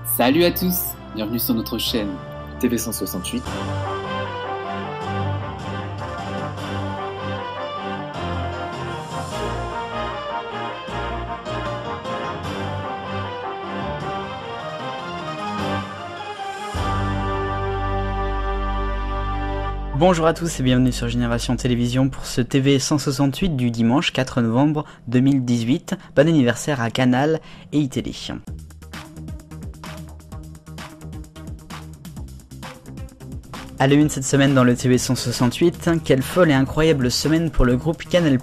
Salut à tous, bienvenue sur notre chaîne TV 168. Bonjour à tous et bienvenue sur Génération Télévision pour ce TV 168 du dimanche 4 novembre 2018. Bon anniversaire à Canal et iTélé. À la une cette semaine dans le TV 168, quelle folle et incroyable semaine pour le groupe Canal+.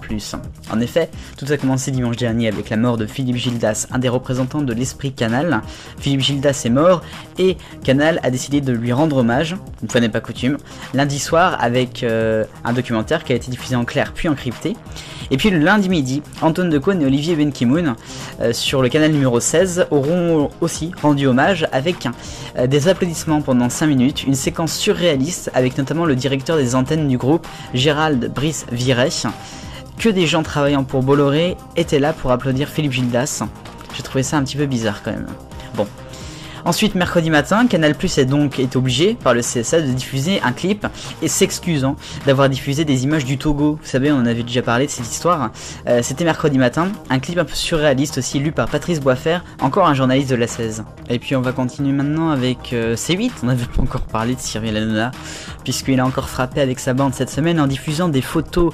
En effet, tout a commencé dimanche dernier avec la mort de Philippe Gildas, un des représentants de l'esprit Canal. Philippe Gildas est mort et Canal a décidé de lui rendre hommage, une fois n'est pas coutume, lundi soir avec un documentaire qui a été diffusé en clair puis en crypté. Et puis le lundi midi, Antoine Decaune et Olivier Benkemoun sur le canal numéro 16 auront aussi rendu hommage avec des applaudissements pendant 5 minutes, une séquence surréaliste avec notamment le directeur des antennes du groupe, Gérald Brice-Viret. Que des gens travaillant pour Bolloré étaient là pour applaudir Philippe Gildas. J'ai trouvé ça un petit peu bizarre quand même. Bon. Ensuite, mercredi matin, Canal+ est donc été obligé par le CSA de diffuser un clip et s'excusant d'avoir diffusé des images du Togo. Vous savez, on en avait déjà parlé de cette histoire. C'était mercredi matin, un clip un peu surréaliste aussi lu par Patrice Boisfer, encore un journaliste de la 16. Et puis on va continuer maintenant avec C8. On n'avait pas encore parlé de Cyril Hanouna, puisqu'il a encore frappé avec sa bande cette semaine en diffusant des photos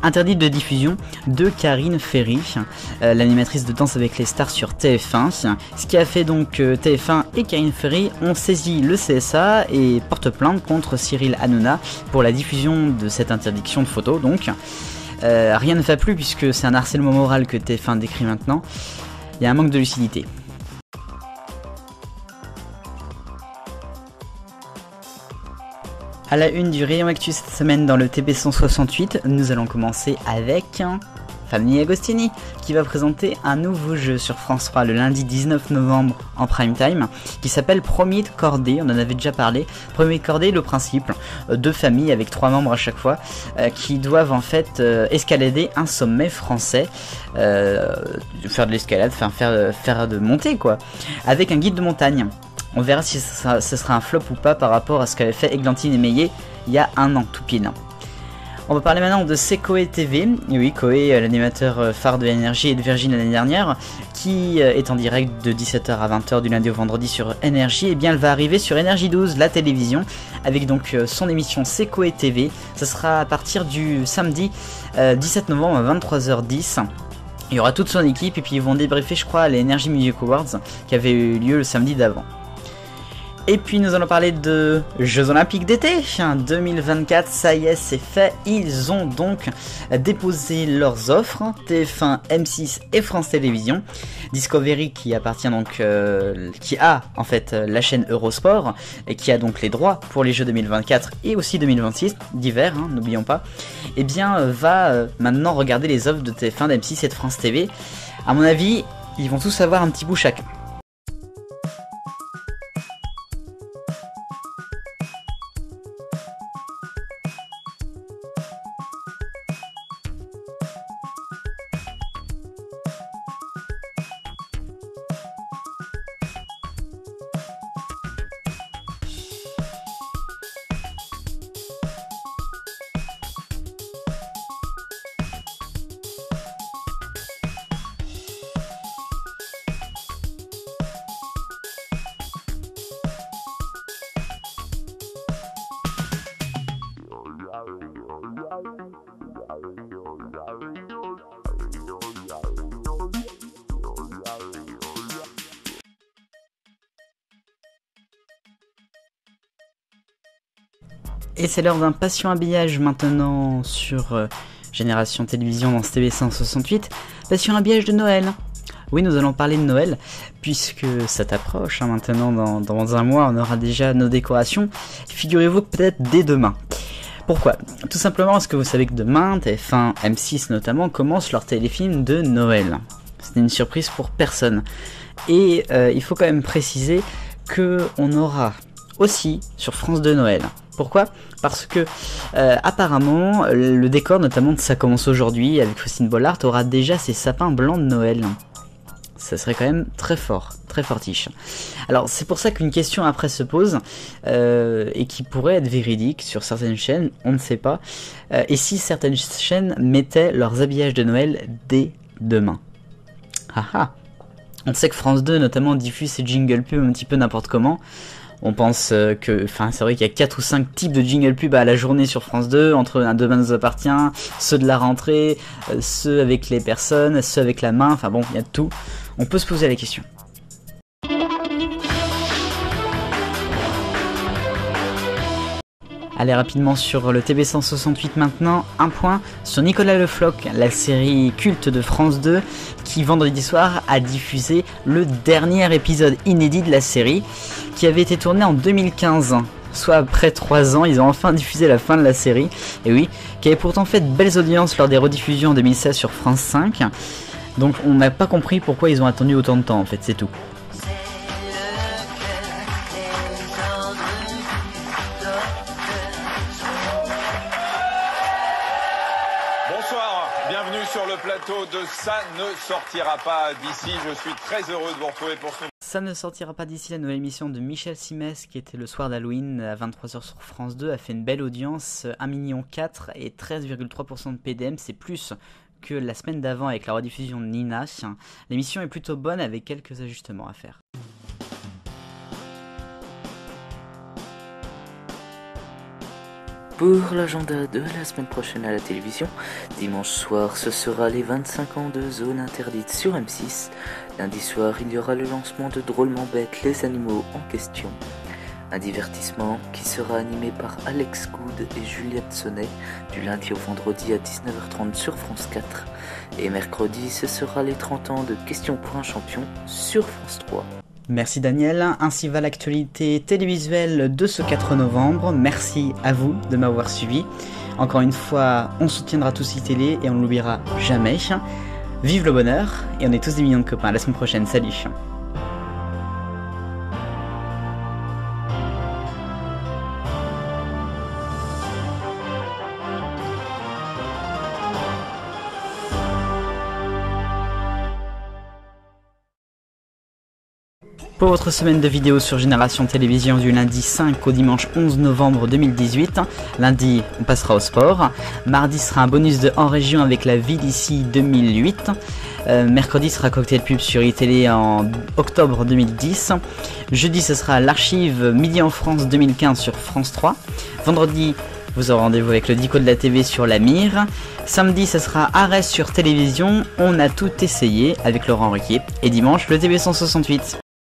interdites de diffusion de Karine Ferry, l'animatrice de Danse avec les stars sur TF1. Ce qui a fait donc TF1 et Karine Ferry ont saisi le CSA et portent plainte contre Cyril Hanouna pour la diffusion de cette interdiction de photos. Donc rien ne va plus puisque c'est un harcèlement moral que TF1 décrit maintenant. Il y a un manque de lucidité. À la une du rayon actu cette semaine dans le TB 168, nous allons commencer avec Fanny Agostini qui va présenter un nouveau jeu sur France 3 le lundi 19 novembre en prime time qui s'appelle Premier de Cordée. On en avait déjà parlé. Premier de Cordée, le principe, deux familles avec 3 membres à chaque fois qui doivent en fait escalader un sommet français, faire de l'escalade, faire de montée quoi, avec un guide de montagne. On verra si ce sera un flop ou pas par rapport à ce qu'avait fait Églantine et Meillet il y a un an, tout pile. On va parler maintenant de C'est Coé TV. Et oui, Coé, l'animateur phare de Énergie et de Virgin l'année dernière, qui est en direct de 17h à 20h du lundi au vendredi sur Énergie. Et bien, elle va arriver sur Énergie 12, la télévision, avec donc son émission C'est Coé TV. Ça sera à partir du samedi 17 novembre à 23h10. Il y aura toute son équipe et puis ils vont débriefer, je crois, les Energy Music Awards qui avaient eu lieu le samedi d'avant. Et puis nous allons parler de Jeux Olympiques d'été 2024, ça y est, c'est fait. Ils ont donc déposé leurs offres, TF1, M6 et France Télévisions. Discovery qui appartient donc, qui a en fait la chaîne Eurosport et qui a donc les droits pour les Jeux 2024 et aussi 2026 d'hiver, n'oublions pas. Et bien va maintenant regarder les offres de TF1, d'M6 et de France TV. À mon avis, ils vont tous avoir un petit bout chacun. Et c'est l'heure d'un passion habillage maintenant sur Génération Télévision dans ce TV 168. Passion habillage de Noël. Oui, nous allons parler de Noël, puisque ça t'approche maintenant, dans un mois, on aura déjà nos décorations. Figurez-vous que peut-être dès demain. Pourquoi ? Tout simplement parce que vous savez que demain, TF1, M6 notamment, commencent leur téléfilm de Noël. C'est une surprise pour personne. Et il faut quand même préciser qu'on aura aussi sur France 2 Noël. Pourquoi ? Parce que apparemment le décor notamment de Ça commence aujourd'hui avec Christine Bollard aura déjà ses sapins blancs de Noël. Ça serait quand même très fort, très fortiche. Alors c'est pour ça qu'une question après se pose, et qui pourrait être véridique sur certaines chaînes, on ne sait pas. Et si certaines chaînes mettaient leurs habillages de Noël dès demain? Haha. On sait que France 2 notamment diffuse ses jingle pubs un petit peu n'importe comment. On pense c'est vrai qu'il y a 4 ou 5 types de jingle pub à la journée sur France 2, entre un Demain nous appartient, ceux de la rentrée, ceux avec les personnes, ceux avec la main, enfin bon, il y a de tout. On peut se poser la question. Allez, rapidement sur le TB168 maintenant, un point sur Nicolas Le Floch, la série culte de France 2 qui vendredi soir a diffusé le dernier épisode inédit de la série qui avait été tourné en 2015. Soit après 3 ans, ils ont enfin diffusé la fin de la série, et oui, qui avait pourtant fait de belles audiences lors des rediffusions en 2016 sur France 5. Donc on n'a pas compris pourquoi ils ont attendu autant de temps en fait, c'est tout. Bonsoir, bienvenue sur le plateau de Ça ne sortira pas d'ici. Je suis très heureux de vous retrouver pour ce... Ça ne sortira pas d'ici, la nouvelle émission de Michel Simès qui était le soir d'Halloween à 23h sur France 2 a fait une belle audience, 1,4 million et 13,3% de PDM, c'est plus que la semaine d'avant avec la rediffusion de Nina. L'émission est plutôt bonne avec quelques ajustements à faire. Pour l'agenda de la semaine prochaine à la télévision, dimanche soir ce sera les 25 ans de Zone Interdite sur M6. Lundi soir il y aura le lancement de Drôlement Bête, les animaux en question. Un divertissement qui sera animé par Alex Good et Juliette Sonnet du lundi au vendredi à 19h30 sur France 4. Et mercredi ce sera les 30 ans de Questions pour un champion sur France 3. Merci Daniel, ainsi va l'actualité télévisuelle de ce 4 novembre. Merci à vous de m'avoir suivi. Encore une fois, on soutiendra tous iTélé et on ne l'oubliera jamais. Vive le bonheur et on est tous des millions de copains. À la semaine prochaine, salut. Pour votre semaine de vidéos sur Génération Télévision du lundi 5 au dimanche 11 novembre 2018, lundi on passera au sport, mardi sera un bonus de En Région avec la vie d'ici 2008, mercredi sera Cocktail Pub sur iTélé en octobre 2010, jeudi ce sera l'archive Midi en France 2015 sur France 3, vendredi vous aurez rendez-vous avec le Dico de la TV sur la Mire, samedi ce sera Arrêt sur Télévision, on a tout essayé avec Laurent Ruquier, et dimanche le TB168.